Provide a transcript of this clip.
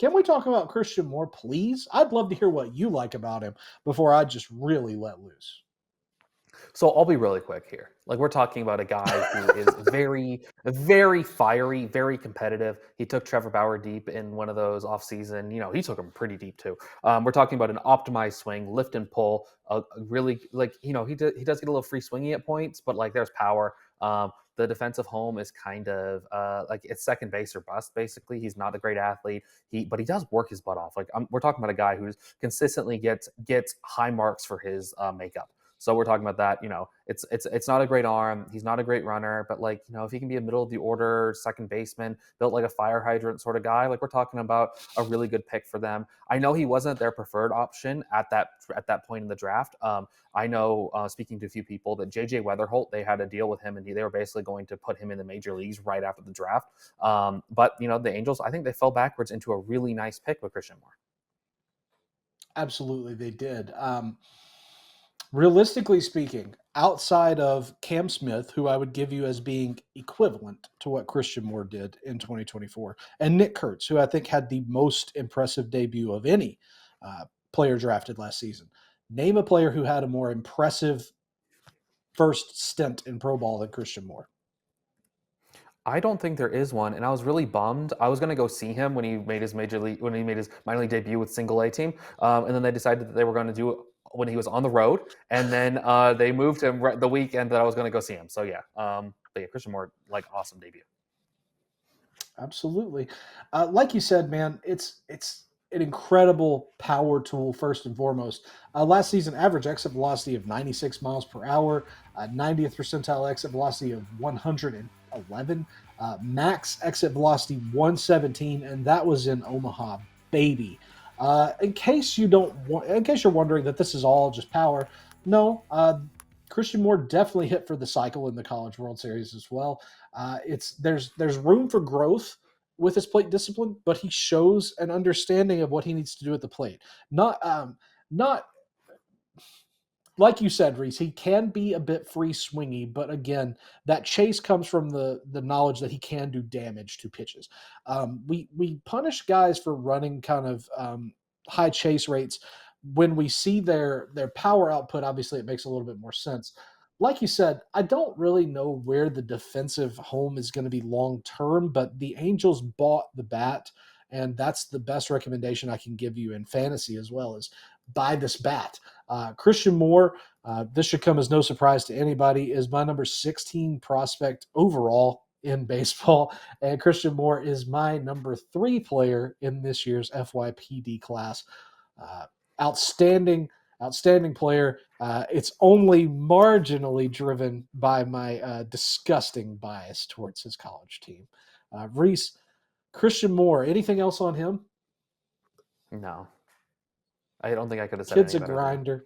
Can we talk about Christian Moore, please? I'd love to hear what you like about him before I just really let loose. So I'll be really quick here. Like we're talking about a guy who is very fiery, very competitive. He took Trevor Bauer deep in one of those offseason. He took him pretty deep too. We're talking about an optimized swing, lift and pull. Really, like he does get a little free swingy at points, but like there's power. The defensive home is kind of like it's second base or bust. Basically, he's not a great athlete. But he does work his butt off. Like we're talking about a guy who's consistently gets high marks for his makeup. So we're talking about that. It's not a great arm. He's not a great runner, but like if he can be a middle of the order second baseman, built like a fire hydrant sort of guy, like we're talking about a really good pick for them. I know he wasn't their preferred option at that point in the draft. I know speaking to a few people that JJ Weatherholt, they had a deal with him and they were basically going to put him in the major leagues right after the draft. But the Angels, I think they fell backwards into a really nice pick with Christian Moore. Absolutely, they did. Realistically speaking, outside of Cam Smith, who I would give you as being equivalent to what Christian Moore did in 2024, and Nick Kurtz, who I think had the most impressive debut of any player drafted last season. Name a player who had a more impressive first stint in pro ball than Christian Moore. I don't think there is one, and I was really bummed. I was going to go see him when he made his minor league debut with single A team, and then they decided that they were going to do it when he was on the road, and then they moved him the weekend that I was going to go see him. So yeah, but yeah, Christian Moore, like awesome debut. Absolutely. Like you said, man, it's an incredible power tool first and foremost. Last season, average exit velocity of 96 miles per hour, 90th percentile exit velocity of 111, max exit velocity 117, and that was in Omaha, baby. In case you're wondering that this is all just power, no. Christian Moore definitely hit for the cycle in the College World Series as well. There's room for growth with his plate discipline, but he shows an understanding of what he needs to do at the plate. Not like you said, Reese. He can be a bit free swingy, but again, that chase comes from the knowledge that he can do damage to pitches. We punish guys for running kind of high chase rates when we see their power output. Obviously, it makes a little bit more sense. Like you said, I don't really know where the defensive home is going to be long term, but the Angels bought the bat, and that's the best recommendation I can give you in fantasy as well as buy this bat. Christian Moore, this should come as no surprise to anybody, is my number 16 prospect overall in baseball, and Christian Moore is my number 3 player in this year's FYPD class. Uh, outstanding, outstanding player. It's only marginally driven by my disgusting bias towards his college team. Reese, Christian Moore, anything else on him? No, I don't think I could have said it Kid's any a better than that. grinder.